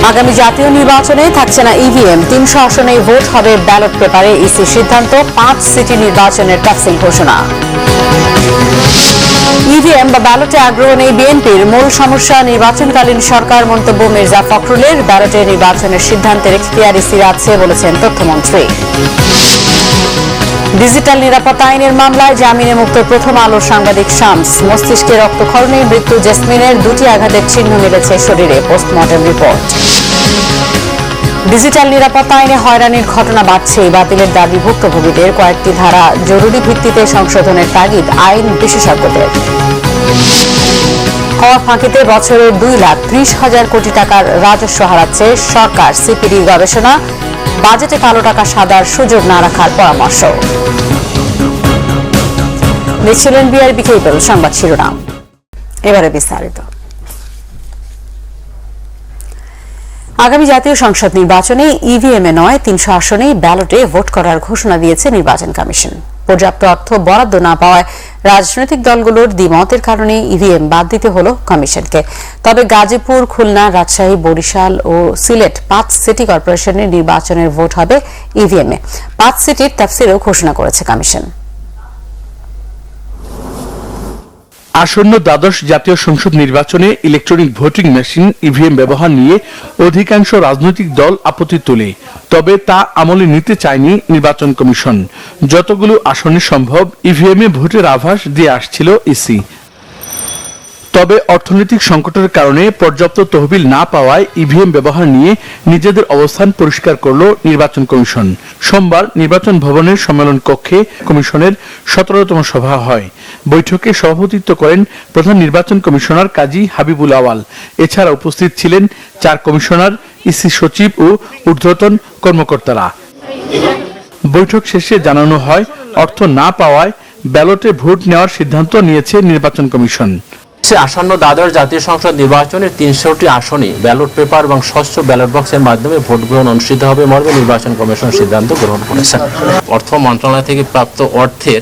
আগামী জাতীয় নির্বাচনে থাকছে না ইভিএম, ৩০০ আসনে ভোট হবে ব্যালট পেপারে, ইসি সিদ্ধান্ত, ৫ সিটি নির্বাচনের তফসিল ঘোষণা। ইভিএম বা ব্যালটে আগ্রহ নেই বিএনপির, মূল সমস্যা নির্বাচনকালীন সরকার, মন্তব্য মির্জা ফখরুলের। ব্যালটে নির্বাচনের সিদ্ধান্তের এখতিয়ার ইসির আছে বলেছেন তথ্যমন্ত্রী। ডিজিটাল নিরাপত্তা আইনের মামলায় জামিনে মুক্ত প্রথম আলোর সাংবাদিক শামস, মস্তিষ্কে রক্তক্ষরণে মৃত্যু জেসমিনের, 2টি আঘাতের চিহ্ন মিলেছে শরীরে, পোস্টমর্টেম রিপোর্ট। ডিজিটাল নিরাপত্তা আইনে হয়রানির ঘটনা বাড়ছে, বাতিলের দাবি ভুক্তভোগীদের, কয়েকটি ধারা জরুরি ভিত্তিতে সংশোধনের তাগিদ আইন বিশেষজ্ঞদের। কর ফাঁকিতে বছরে 2,30,000 কোটি টাকার রাজস্ব হারাচ্ছে সরকার, সিপিডির গবেষণা, বাজেটে কালো টাকা সাদার সুযোগ না রাখার পরামর্শ। দেখছিলেন বিআরবি কেবল সংবাদ শিরোনাম, এবারে বিস্তারিত। আগামী জাতীয় সংসদ নির্বাচনে ইভিএমে নয় ৩০০ আসনেই ব্যালটে ভোট করার ঘোষণা দিয়েছে নির্বাচন কমিশন। পর্যাপ্ত অর্থ বরাদ্দ না পাওয়ায় রাজনৈতিক দলগুলোর দ্বিমতের কারণে ইভিএম বাদ দিতে হলো কমিশনকে। তবে গাজীপুর, খুলনা, রাজশাহী, বরিশাল ও সিলেট ৫ সিটি কর্পোরেশনের নির্বাচনের ভোট হবে ইভিএমে। ৫ সিটির তফসিলও ঘোষণা করেছে কমিশন। আসন্ন দ্বাদশ জাতীয় সংসদ নির্বাচনে ইলেকট্রনিক ভোটিং মেশিন ইভিএম ব্যবহার নিয়ে অধিকাংশ রাজনৈতিক দল আপত্তি তোলে। তবে তা আমলে নিতে চায়নি নির্বাচন কমিশন। যতগুলো আসনে সম্ভব ইভিএমে ভোটের আভাস দিয়ে আসছিল ইসি। তবে অর্থনৈতিক সংকটের কারণে পর্যাপ্ত তহবিল না পাওয়ায় ইভিএম ব্যবহার নিয়ে নিজেদের অবস্থান পরিষ্কার করল নির্বাচন কমিশন। সোমবার নির্বাচন ভবনের সম্মেলন কক্ষে কমিশনের 17তম সভা হয়। বৈঠকে সভাপতিত্ব করেন প্রধান নির্বাচন কমিশনার কাজী হাবিবুল আওয়াল। এছাড়া উপস্থিত ছিলেন 4 কমিশনার, ইসি সচিব ও ঊর্ধ্বতন কর্মকর্তারা। বৈঠক শেষে জানানো হয়, অর্থ না পাওয়ায় ব্যালটে ভোট নেওয়ার সিদ্ধান্ত নিয়েছে নির্বাচন কমিশন। আসন্ন দ্বাদশ জাতীয় সংসদ নির্বাচনের ৩০০টি আসনে ব্যালট পেপার এবং স্বচ্ছ ব্যালট বক্সের মাধ্যমে ভোট গ্রহণ অনুষ্ঠিত হবে মর্মে নির্বাচন কমিশন সিদ্ধান্ত গ্রহণ করেছে। অর্থ মন্ত্রণালয় থেকে প্রাপ্ত অর্থের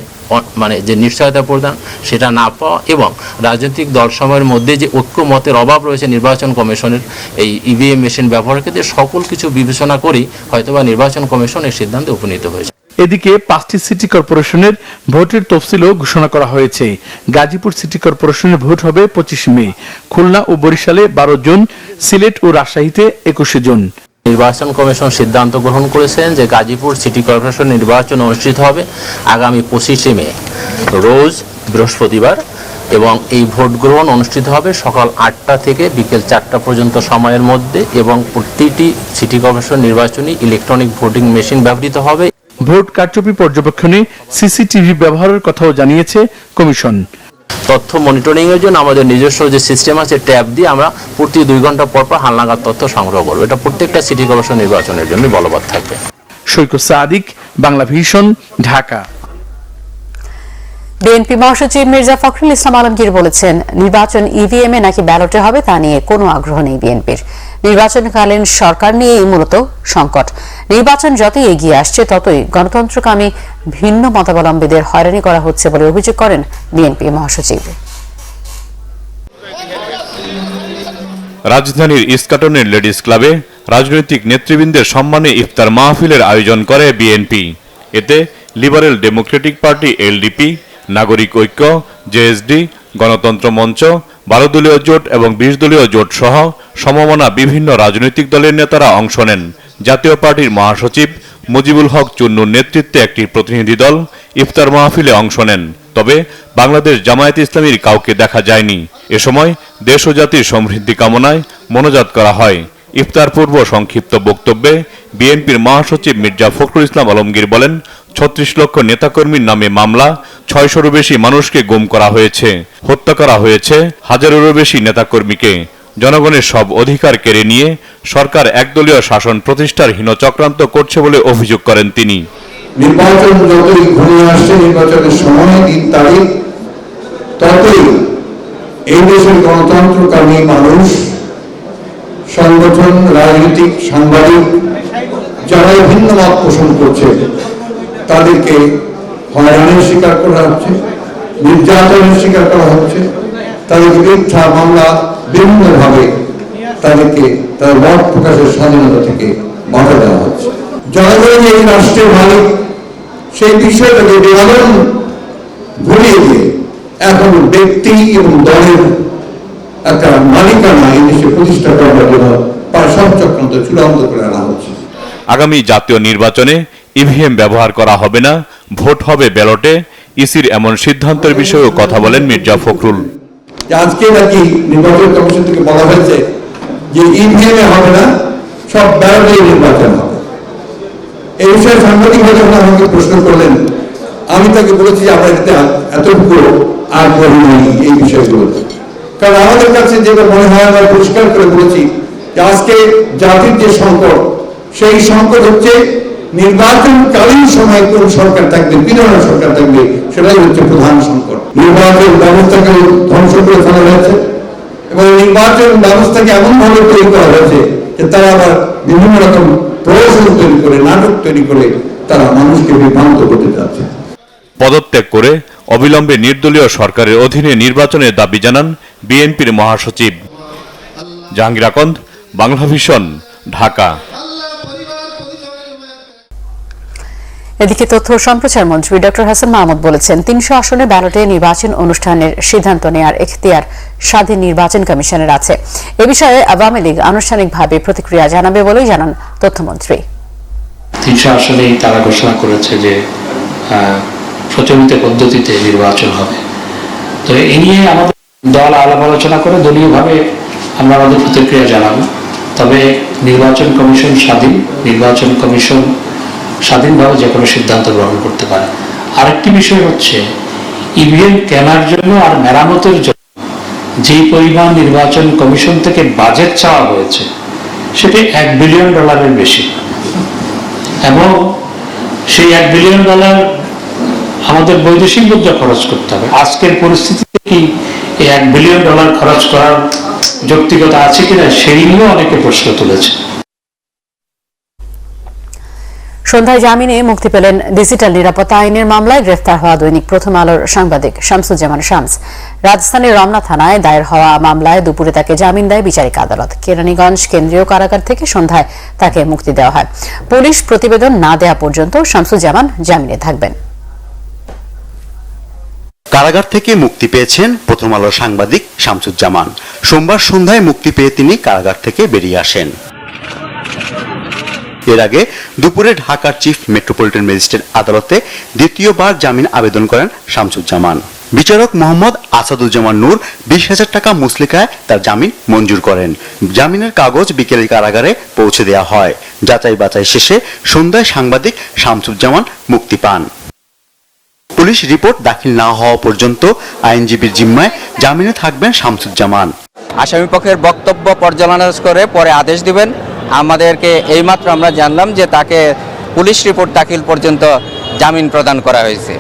যে নিশ্চয়তা প্রদান সেটা না পাওয়া এবং রাজনৈতিক দলসমূহের মধ্যে যে ঐক্যমতের অভাব রয়েছে নির্বাচন কমিশনের এই ইভিএম মেশিন ব্যবহারের ক্ষেত্রে সকল কিছু বিবেচনা করেই হয়তোবা নির্বাচন কমিশন এই সিদ্ধান্তে উপনীত হয়েছে। এদিকে 5টি সিটি কর্পোরেশনের ভোটের তফসিলও ঘোষণা করা হয়েছে। গাজীপুর সিটি কর্পোরেশনের ভোট হবে 25 মে, খুলনা ও বরিশালে 12 জুন, সিলেট ও রাজশাহীতে 21 জুন। নির্বাচন কমিশন সিদ্ধান্ত গ্রহণ করেছেন যে গাজীপুর সিটি কর্পোরেশন নির্বাচন অনুষ্ঠিত হবে আগামী 25 মে রোজ বৃহস্পতিবার এবং এই ভোট গ্রহণ অনুষ্ঠিত হবে সকাল 8টা থেকে বিকেল 4টা পর্যন্ত সময়ের মধ্যে এবং প্রতিটি সিটি কর্পোরেশন নির্বাচনী ইলেকট্রনিক ভোটিং মেশিন ব্যবহৃত হবে। ভোট কারচুপি পর্যবেক্ষণে সিসিটিভি ব্যবহারের কথাও জানিয়েছে কমিশন। তথ্য মনিটরিং এর জন্য আমাদের নিজস্ব যে সিস্টেম আছে ট্যাব দিয়ে আমরা প্রতি 2 ঘন্টা পর পর হালনাগাদ তথ্য সংগ্রহ করব। এটা প্রত্যেকটা সিটি কর্পোরেশন নির্বাচনের জন্য বলবৎ থাকবে। সৈকত সাদিক, বাংলা ভিশন, ঢাকা। বিএনপি মহাসচিব মির্জা ফখরুল ইসলাম আলমগীর বলেছেন, নির্বাচন ইভিএমে নাকি ব্যালটে হবে তা নিয়ে কোনো আগ্রহ নেই বিএনপির। নির্বাচনকালীন সরকার নিয়েই মূলত সংকট। নির্বাচন যতই এগিয়ে আসছে ততই গণতন্ত্রকামী ভিন্ন মতাবলম্বীদের হয়রানি করা হচ্ছে বলে অভিযোগ করেন বিএনপি মহাসচিব। রাজধানীর ইস্কাটনের লেডিস ক্লাবে রাজনৈতিক নেতৃবৃন্দের সম্মানে ইফতার মাহফিলের আয়োজন করে বিএনপি। এতে লিবারেল ডেমোক্রেটিক পার্টি এলডিপি, নাগরিক ঐক্য, জেএসডি, গণতন্ত্র মঞ্চ, 12 দলীয় জোট এবং 20 দলীয় জোট সহ সমমনা বিভিন্ন রাজনৈতিক দলের নেতারা অংশ নেন। জাতীয় পার্টির মহাসচিব মুজিবুল হক চুন্নুর নেতৃত্বে একটি প্রতিনিধি দল ইফতার মাহফিলে অংশ নেন। তবে বাংলাদেশ জামায়াতে ইসলামীর কাউকে দেখা যায়নি। এ সময় দেশ ও জাতির সমৃদ্ধি কামনায় মোনাজাত করা হয়। ইফতার পূর্ব সংক্ষিপ্ত বক্তব্যে বিএনপির মহাসচিব মির্জা ফখরুল ইসলাম আলমগীর বলেন, 36 লক্ষ নেতাকর্মীর নামে মামলা, 600-রও বেশি মানুষকে গুম করা হয়েছে, হত্যা করা হয়েছে 1000-এরও বেশি নেতাকর্মীকে। জনগণের সব অধিকার কেড়ে নিয়ে সরকার একদলীয় শাসন প্রতিষ্ঠার হীন চক্রান্ত করছে বলে অভিযোগ করেন তিনি। নির্বাচন যতই ঘনিয়ে আসছে, নির্বাচনের সময় দিন তারিখ, ততই এই দেশের গণতন্ত্রকামী মানুষ, সংগঠন, রাজনৈতিক, সাংবাদিক যারা ভিন্ন মত পোষণ করছে তাদেরকে হয়রানির শিকার করা হচ্ছে, নির্যাতনের শিকার করা হচ্ছে, তাদেরকে মিথ্যা মামলা বিভিন্নভাবে তাদেরকে তার মত প্রকাশের স্বাধীনতা থেকে বাধা দেওয়া হচ্ছে। জনগণ এই রাষ্ট্রের মালিক সেই বিষয়টাকে বিভাজন ভুলিয়ে দিয়ে এখন ব্যক্তি এবং দলের একটা মালিকানা এই দেশে প্রতিষ্ঠা করার জন্য সব চক্রান্ত চূড়ান্ত করে আনা হচ্ছে। আগামী জাতীয় নির্বাচনে ইভিএম ব্যবহার করা হবে না, ভোট হবে ব্যালটে, ইসির এমন সিদ্ধান্তের বিষয়েও কথা বলেন মির্জা ফখরুল। আজকে নাকি নির্বাচন কমিশন থেকে বলা হয়েছে যে ইভিএম হবে না, সব ব্যালটে নির্বাচন হবে। এই বিষয়ে সাংবাদিকরা যখন আমাকে প্রশ্ন করলেন, আমি তাকে বলেছি যে আমরা এতে এতটুকু আগ্রহী নই এই বিষয়গুলো, কারণ আমাদের কাছে যেটা মনে হয় আমরা পরিষ্কার করে বলেছি যে আজকে জাতির যে সংকট, সেই সংকট হচ্ছে নির্বাচনকালীন সময় কোন সরকার থাকবে, কি ধরনের সরকার থাকবে, সেটাই হচ্ছে প্রধান সংকট। নির্বাচন ব্যবস্থাকে ধ্বংস করে ফেলা হয়েছে এবং নির্বাচন ব্যবস্থাকে এমন ভাবে তৈরি করা হয়েছে যে তারা আবার বিভিন্ন রকম প্রহসন তৈরি করে, নাটক তৈরি করে তারা মানুষকে বিভ্রান্ত করতে যাচ্ছে। পদত্যাগ করে অবিলম্বে নির্দলীয় সরকারের অধীনে নির্বাচনের দাবি জানান বিএনপির মহাসচিব। জাহাঙ্গীর আকন্দ, বাংলাভিশন, ঢাকা। এদিকে তথ্য ও সম্প্রচার মন্ত্রী ডক্টর হাসান মাহমুদ বলেছেন ৩০০ আসনে ব্যালটে নির্বাচন অনুষ্ঠানের সিদ্ধান্ত নেওয়ার এখতিয়ার স্বাধীন নির্বাচন কমিশনের আছে। এ বিষয়ে আওয়ামী লীগ আনুষ্ঠানিকভাবে প্রতিক্রিয়া জানাবে বলেই জানান তথ্যমন্ত্রী। ৩০০ আসনেই তারা ঘোষণা করেছে যে প্রচলিত পদ্ধতিতে নির্বাচন হবে। তো এই নিয়ে আমাদের দল আলাপ আলোচনা করে দলীয়ভাবে আমরা আমাদের প্রতিক্রিয়া জানাবো। তবে নির্বাচন কমিশন স্বাধীন, নির্বাচন কমিশন স্বাধীনভাবে যে কোনো সিদ্ধান্ত গ্রহণ করতে পারে। আরেকটি বিষয় হচ্ছে ইভিএম কেনার জন্য আর মেরামতের জন্য যেই পরিমাণ নির্বাচন কমিশন থেকে বাজেট চাওয়া হয়েছে সেটি $1 বিলিয়ন বেশি, এবং সেই $1 বিলিয়ন আমাদের বৈদেশিক মুদ্রা খরচ করতে হবে। আজকের পরিস্থিতিতে কি এই $1 বিলিয়ন খরচ করার যৌক্তিকতা আছে কিনা সেই নিয়েও অনেকে প্রশ্ন তুলেছে। সন্ধ্যায় জামিনে মুক্তি পেলেন ডিজিটাল নিরাপত্তা আইনের মামলায় গ্রেফতার হওয়া দৈনিক প্রথম আলোর সাংবাদিক শামসুজ্জামান শামস। রাজধানীর রমনা থানায় দায়ের হওয়া মামলায় দুপুরে তাকে জামিন দেয় বিচারিক আদালত। কেরানীগঞ্জ কেন্দ্রীয় কারাগার থেকে সন্ধ্যায় তাকে মুক্তি দেওয়া হয়। পুলিশ প্রতিবেদন না দেওয়া পর্যন্ত শামসুজ্জামান জামিনে থাকবেন। কারাগার থেকে মুক্তি পেয়েছেন প্রথম আলোর সাংবাদিক শামসুজ্জামান। সোমবার সন্ধ্যায় মুক্তি পেয়ে তিনি কারাগার থেকে বেরিয়ে আসেন। এর আগে দুপুরে ঢাকার চিফ মেট্রোপলিটন ম্যাজিস্ট্রেট আদালতে দ্বিতীয়বার জামিন আবেদন করেন শামসুজ্জামান। বিচারক মোহাম্মদ আসাদুজ্জামান নূর 20,000 টাকা মুচলেকায় তার জামিন মঞ্জুর করেন। জামিনের কাগজ বিকেলে কারাগারে পৌঁছে দেওয়া হয়। যাচাই বাছাই শেষে সন্ধ্যায় সাংবাদিক শামসুজ্জামান মুক্তি পান। পুলিশ রিপোর্ট দাখিল না হওয়া পর্যন্ত আইনজীবীর জিম্মায় জামিনে থাকবেন শামসুজ্জামান। আসামি পক্ষের বক্তব্য পর্যালোচনা করে পরে আদেশ দিবেন। আমাদেরকে এইমাত্র আমরা জানলাম যে তাকে পুলিশ রিপোর্ট দাখিল পর্যন্ত জামিন প্রদান করা হয়েছে।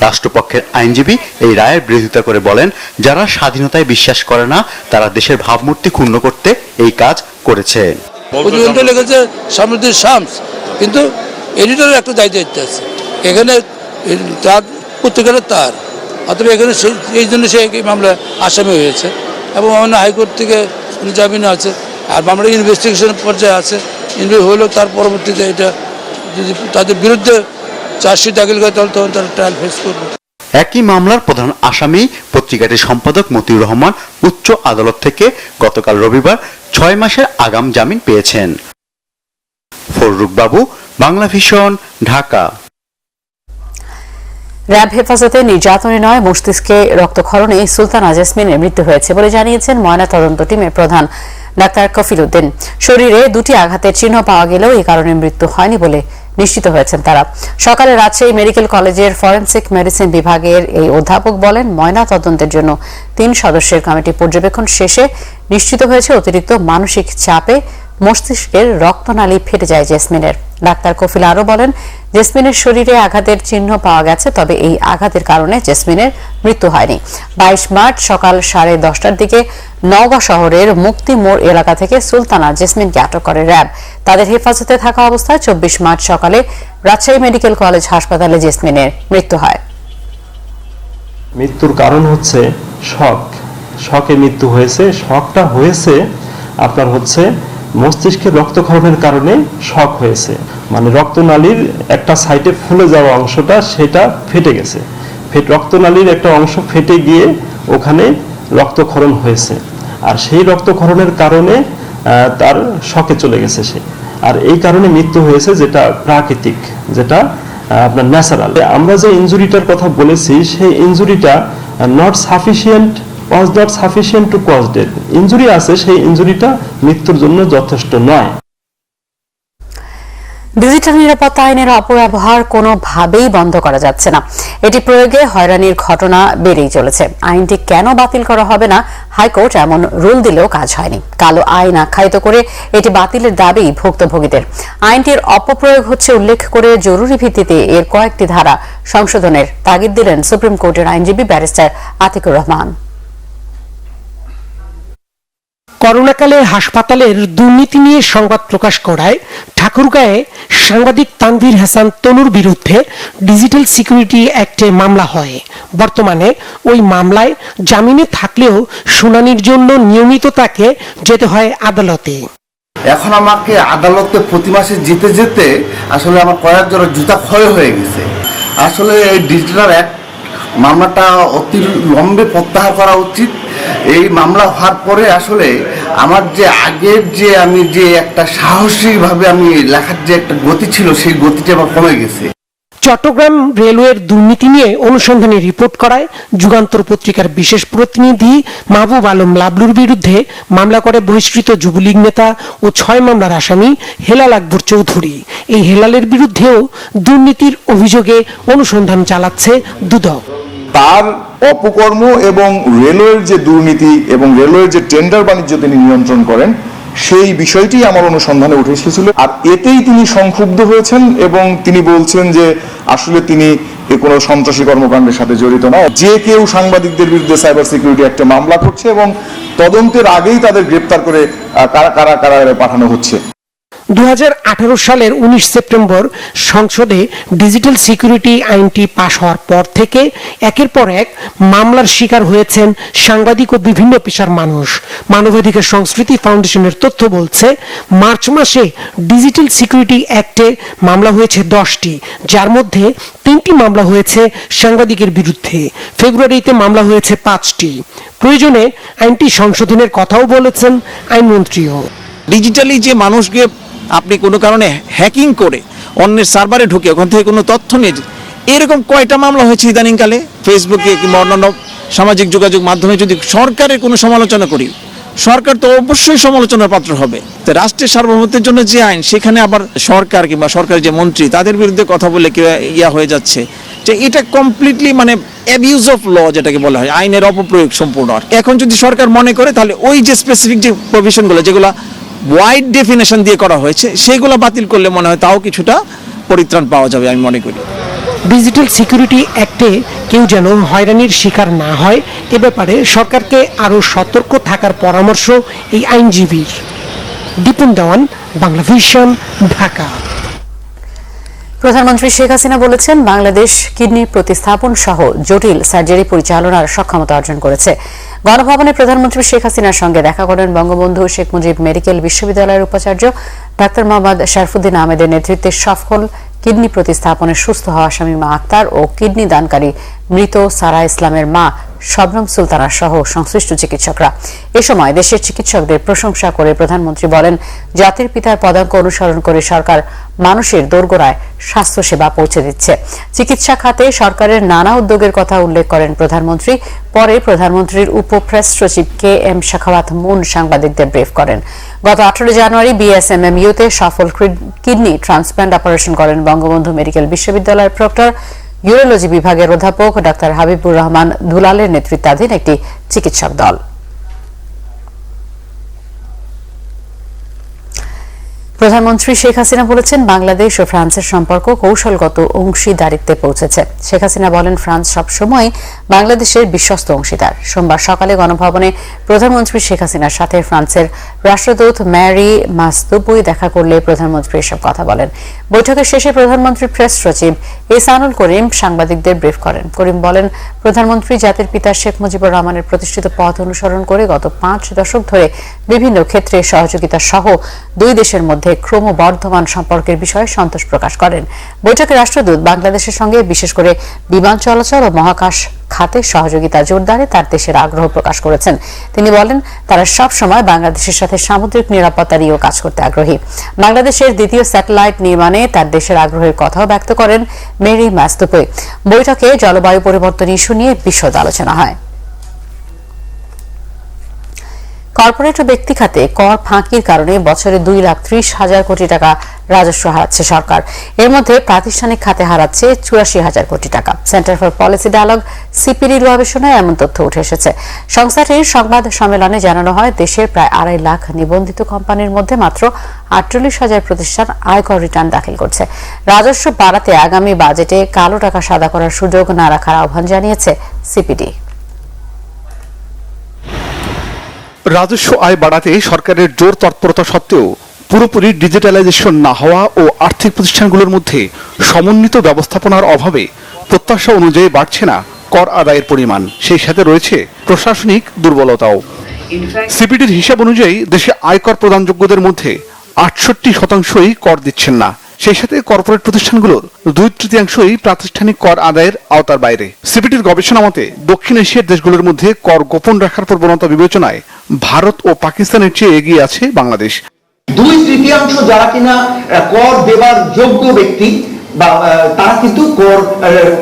রাষ্ট্রপক্ষের আইনজীবী এই রায়ের বিরোধিতা করে বলেন, যারা স্বাধীনতায় বিশ্বাস করে না তারা দেশের ভাবমূর্তি ক্ষুণ্ণ করতে এই কাজ করেছে। প্রতিবেদনটা লিখেছে শামসুদ্দিন শামস, কিন্তু এডিটরের একটা দায়িত্ব আছে এখানে, তার পত্রিকাটা তার, অথবা এখানে এই জন্য সে এই মামলায় আসামি হয়েছে এবং অন্য হাইকোর্ট থেকে জামিনে আছে। আর মামলা ইনভেস্টিগেশন পর্যায়ে আছে, ইনভেস্ট হলেও তার পরবর্তীতে এটা যদি তাদের বিরুদ্ধে চার্জশিট দাখিল করে তাহলে তখন তারা ট্রায়াল ফেস করবে। একই মামলার প্রধান আসামি পত্রিকাটির সম্পাদক মতিউর রহমান উচ্চ আদালত থেকে গতকাল রবিবার 6 মাসের আগাম জামিন পেয়েছেন। ফররুক বাবু, বাংলাভিশন, ঢাকা। র্যাব হেফাজতে নির্যাতনে নয় মস্তিষ্কে রক্তক্ষরণে সুলতানা জেসমিনের মৃত্যু হয়েছে বলে জানিয়েছেন ময়নাতদন্ত টিমের প্রধান ডাক্তার কফিল উদ্দিন। শরীরে 2টি আঘাতের চিহ্ন পাওয়া গেলেও এই কারণে মৃত্যু হয়নি বলে নিশ্চিত হয়েছেন তারা। সকালে রাজশাহী মেডিকেল কলেজের ফরেনসিক মেডিসিন বিভাগের এই অধ্যাপক বলেন, ময়নাতদন্তের জন্য 3 সদস্যের কমিটি পর্যবেক্ষণ শেষে নিশ্চিত হয়েছে অতিরিক্ত মানসিক চাপে মস্তিষ্কের রক্তনালী ফেটে যায় জেসমিনের। ডাক্তার কফিল আরও বলেন, জেসমিনের শরীরে আঘাতের চিহ্ন পাওয়া গেছে, তবে এই আঘাতের কারণে জেসমিনের মৃত্যু হয়নি। 22 মার্চ সকাল 10:30টার দিকে নওগাঁ শহরের মুক্তি মোড় এলাকা থেকে সুলতানা জেসমিনকে আটক করে র্যাব। তাদের হেফাজতে থাকা অবস্থায় 24 মার্চ সকালে রাজশাহী মেডিকেল কলেজ হাসপাতালে জেসমিনের মৃত্যু হয়। মৃত্যুর কারণ হচ্ছে শকে মৃত্যু হয়েছে। শকটা হয়েছে আপনার হচ্ছে মস্তিষ্কের রক্তক্ষরণের কারণে শক হয়েছে, মানে রক্তনালীর একটা সাইডে ফুলে যাওয়া অংশটা সেটা ফেটে গেছে, রক্তনালীর একটা অংশ ফেটে গিয়ে ওখানে রক্তক্ষরণ হয়েছে, আর সেই রক্তক্ষরণের কারণে তার শকে চলে গেছে সে, আর এই কারণে মৃত্যু হয়েছে, যেটা প্রাকৃতিক, যেটা আপনার ন্যাচারাল। আমরা যে ইনজুরিটার কথা বলেছি সেই ইনজুরিটা was not sufficient to cause death. Injury আছে, সেই ইনজুরিটা মৃত্যুর জন্য যথেষ্ট নয়। ডিজিটাল নিরাপত্তা আইনের অপব্যবহার কোনোভাবেই বন্ধ করা যাচ্ছে না। এটি প্রয়োগে হয়রানির ঘটনা বেড়েই চলেছে। আইনটি কেন বাতিল করা হবে না, হাইকোর্ট এমন রুল দিলেও কাজ হয়নি। কালো আইন আখ্যায়িত করে এটি বাতিলের দাবি ভুক্তভোগীদের। আইনটির অপপ্রয়োগ হচ্ছে উল্লেখ করে জরুরি ভিত্তিতে এর কয়েকটি ধারা সংশোধনের তাগিদ দিলেন সুপ্রিম কোর্টের আইনজীবী ব্যারিস্টার আতিকুর রহমান। করোনাকালে হাসপাতালের দুর্নীতি নিয়ে সংবাদ প্রকাশ করায় ঠাকুরগাঁয়ে সাংবাদিক তানভীর হাসান তনুর বিরুদ্ধে ডিজিটাল সিকিউরিটি অ্যাক্টে মামলা হয়। বর্তমানে ওই মামলায় জামিনে থাকলেও শুনানির জন্য নিয়মিত তাকে যেতে হয় আদালতে। এখন আমাকে আদালতে প্রতি মাসে যেতে যেতে আসলে আমার কয়েক জোড়া জুতা ক্ষয় হয়ে গেছে। আসলে এই ডিজিটাল অ্যাক্ট মামলাটা অতি লম্বে প্রত্যাহার করা উচিত। এই মামলা হওয়ার পরে আসলে আমার যে আগের যে আমি যে একটা সাহসীভাবে আমি লেখার যে একটা গতি ছিল সেই গতিটা আমার কমে গেছে। চট্টগ্রাম রেলওয়ের দুর্নীতি নিয়ে অনুসন্ধানী রিপোর্ট করায় যুগান্তর পত্রিকার বিশেষ প্রতিনিধি মাহবুব আলম লাবলুর বিরুদ্ধে মামলা করে বহিষ্কৃত যুবলীগ নেতা ও 6 মামলার আসামি হেলাল আকবর চৌধুরী। এই হেলালের বিরুদ্ধেও দুর্নীতির অভিযোগে অনুসন্ধান চালাচ্ছে দুদক। তার অপকর্ম এবং রেলওয়ের যে দুর্নীতি এবং রেলওয়ের যে টেন্ডার বাণিজ্য তিনি নিয়ন্ত্রণ করেন সেই বিষয়টি আমার অনুসন্ধানে উঠে এসেছিল, আর এতেই তিনি সংক্ষুব্ধ হয়েছেন এবং তিনি বলছেন যে আসলে তিনি কোনো সন্ত্রাসী কর্মকাণ্ডের সাথে জড়িত না। যে কেউ সাংবাদিকদের বিরুদ্ধে সাইবার সিকিউরিটি একটা মামলা করছে এবং তদন্তের আগেই তাদের গ্রেপ্তার করে কারাগারে পাঠানো হচ্ছে। 2018 সালের 19 সেপ্টেম্বর সংসদে ডিজিটাল সিকিউরিটি আইনটি পাশ হওয়ার পর থেকে একের পর এক মামলার শিকার হয়েছেন সাংবাদিক ও বিভিন্ন পেশার মানুষ। মানবাধিকার সংস্কৃতি ফাউন্ডেশনের তথ্য বলছে মার্চ মাসে ডিজিটাল সিকিউরিটি অ্যাক্টে মামলা হয়েছে 10টি, যার মধ্যে 3টি মামলা হয়েছে সাংবাদিকের বিরুদ্ধে। ফেব্রুয়ারিতে মামলা হয়েছে 5টি। প্রয়োজনে আইনটি সংশোধনের কথাও বলেছেন আইনমন্ত্রীও। ডিজিটালি যে মানুষকে আপনি কোনো কারণে হ্যাকিং করে অন্যের সার্ভারে ঢুকে ওখান থেকে কোনো তথ্য নিয়ে, এরকম কয়টা মামলা হয়েছে ইদানিংকালে। ফেসবুকে কিংবা অন্যান্য সামাজিক যোগাযোগ মাধ্যমে যদি সরকারের কোনো সমালোচনা করি, সরকার তো অবশ্যই সমালোচনার পাত্র হবে। তো রাষ্ট্রের সার্বভৌমত্বের জন্য যে আইন, সেখানে আবার সরকার কিংবা সরকারের যে মন্ত্রী তাদের বিরুদ্ধে কথা বলে কেউ হয়ে যাচ্ছে, যে এটা কমপ্লিটলি মানে অ্যাবিউজ অফ ল যেটাকে বলা হয়, আইনের অপপ্রয়োগ সম্পূর্ণ। এখন যদি সরকার মনে করে তাহলে ওই যে স্পেসিফিক যে প্রভিশনগুলো যেগুলো ওয়াইড ডেফিনেশন দিয়ে করা হয়েছে সেগুলো বাতিল করলে মনে হয় তাও কিছুটা পরিত্রাণ পাওয়া যাবে আমি মনে করি। ডিজিটাল সিকিউরিটি অ্যাক্টে কেউ যেন হয়রানির শিকার না হয় এ ব্যাপারে সরকারকে আরও সতর্ক থাকার পরামর্শ এই আইনজীবীর। দীপন দেওয়ান, বাংলা ভিশন, ঢাকা। প্রধানমন্ত্রী শেখ হাসিনা বলেছেন বাংলাদেশ কিডনি প্রতিস্থাপন সহ জটিল সার্জারি পরিচালনার সক্ষমতা অর্জন করেছে। গণভবনে প্রধানমন্ত্রী শেখ হাসিনার সঙ্গে দেখা করেন বঙ্গবন্ধু শেখ মুজিব মেডিকেল বিশ্ববিদ্যালয়ের উপাচার্য ডাক্তার মোহাম্মদ শরফুদ্দিন আহমেদের নেতৃত্বে সফল কিডনি প্রতিস্থাপনে সুস্থ হওয়া শামীমা আক্তার ও কিডনি দানকারী মৃত সারা ইসলামের মা শবনম সুলতানা সহ সংশ্লিষ্ট চিকিৎসকরা। এ সময় দেশের চিকিৎসকদের প্রশংসা করে প্রধানমন্ত্রী বলেন, জাতির পিতার পদাঙ্ক অনুসরণ করে সরকার মানুষের দোরগোড়ায় স্বাস্থ্যসেবা পৌঁছে দিচ্ছে। চিকিৎসা খাতে সরকারের নানা উদ্যোগের কথা উল্লেখ করেন প্রধানমন্ত্রী। পরে প্রধানমন্ত্রীর উপপ্রেস সচিব KM শাখাওয়াত মুন সাংবাদিকদের ব্রিফ করেন। গত 18 জানুয়ারি BSMMU-তে সফল কিডনি ট্রান্সপ্লান্ট অপারেশন করেন বঙ্গবন্ধু মেডিকেল বিশ্ববিদ্যালয়ের প্রক্টর ইউরোলজি বিভাগের অধ্যাপক ডাক্তার হাবিবুর রহমান দুলালের নেতৃত্বাধীন একটি চিকিৎসক দল। প্রধানমন্ত্রী শেখ হাসিনা বলেছেন, বাংলাদেশ ও ফ্রান্সের সম্পর্ক কৌশলগত অংশীদারিত্বে পৌঁছেছে। শেখ হাসিনা বলেন, ফ্রান্স সবসময় বাংলাদেশের বিশ্বস্ত অংশীদার। সোমবার সকালে গণভবনে প্রধানমন্ত্রী শেখ হাসিনার সাথে ফ্রান্সের রাষ্ট্রদূত ম্যারি মাসদুবুই দেখা করলে প্রধানমন্ত্রী এসব কথা বলেন। বৈঠকের শেষে প্রধানমন্ত্রীর প্রেস সচিব ইহসানুল করিম সাংবাদিকদের ব্রিফ করেন। করিম বলেন, প্রধানমন্ত্রী জাতির পিতা শেখ মুজিবুর রহমানের প্রতিষ্ঠিত পথ অনুসরণ করে গত 5 দশক ধরে বিভিন্ন ক্ষেত্রে সহযোগিতা সহ দুই দেশের মধ্যে ক্রমবর্ধমান সম্পর্কের বিষয়ে সন্তোষ প্রকাশ করেন। বৈঠকে রাষ্ট্রদূত বাংলাদেশের সঙ্গে বিশেষ করে বিমান চলাচল ও মহাকাশ খাতে সহযোগিতা জোরদারে তার দেশের আগ্রহ প্রকাশ করেছেন। তিনি বলেন, তারা সব সময় বাংলাদেশের সাথে সামুদ্রিক নিরাপত্তা নিয়েও কাজ করতে আগ্রহী। বাংলাদেশের দ্বিতীয় স্যাটেলাইট নির্মাণে তার দেশের আগ্রহের কথাও ব্যক্ত করেন মেরি মাসদুবুই। বৈঠকে জলবায়ু পরিবর্তন ইস্যু নিয়ে বিশদ আলোচনা হয়। কর্পোরেট ও ব্যক্তি খাতে কর ফাঁকির কারণে বছরে 2,30,000 কোটি টাকা রাজস্ব হারাচ্ছে সরকার। এর মধ্যে প্রাতিষ্ঠানিক খাতে হারাচ্ছে 84,000 কোটি টাকা। সেন্টার ফর পলিসি ডায়ালগ সিপিডির গবেষণায় এমন তথ্য উঠে এসেছে। সংস্থাটির সংবাদ সম্মেলনে জানানো হয়, দেশের প্রায় 2.5 লাখ নিবন্ধিত কোম্পানির মধ্যে মাত্র 48,000 প্রতিষ্ঠান আয়কর রিটার্ন দাখিল করছে। রাজস্ব বাড়াতে আগামী বাজেটে কালো টাকা সাদা করার সুযোগ না রাখার আহ্বান জানিয়েছে সিপিডি। রাজস্ব আয় বাড়াতে সরকারের জোর তৎপরতা সত্ত্বেও পুরোপুরি ডিজিটালাইজেশন না হওয়া ও আর্থিক প্রতিষ্ঠানগুলোর মধ্যে সমন্বিত ব্যবস্থাপনার অভাবে প্রত্যাশা অনুযায়ী বাড়ছে না কর আদায়ের পরিমাণ। সেই সাথে রয়েছে প্রশাসনিক দুর্বলতাও। সিপিডির হিসাব অনুযায়ী দেশে আয়কর প্রদানযোগ্যদের মধ্যে 68% কর দিচ্ছেন না। সেই সাথে কর্পোরেট প্রতিষ্ঠানগুলোর 2/3 প্রাতিষ্ঠানিক কর আদায়ের আওতার বাইরে। সিপিডির গবেষণা মতে দক্ষিণ এশিয়ার দেশগুলোর মধ্যে কর গোপন রাখার প্রবণতা বিবেচনায় ভারত ও পাকিস্তানের চেয়ে এগিয়ে আছে বাংলাদেশ। 2/3 যারা কিনা কর দেবার যোগ্য ব্যক্তি বা তারা কিন্তু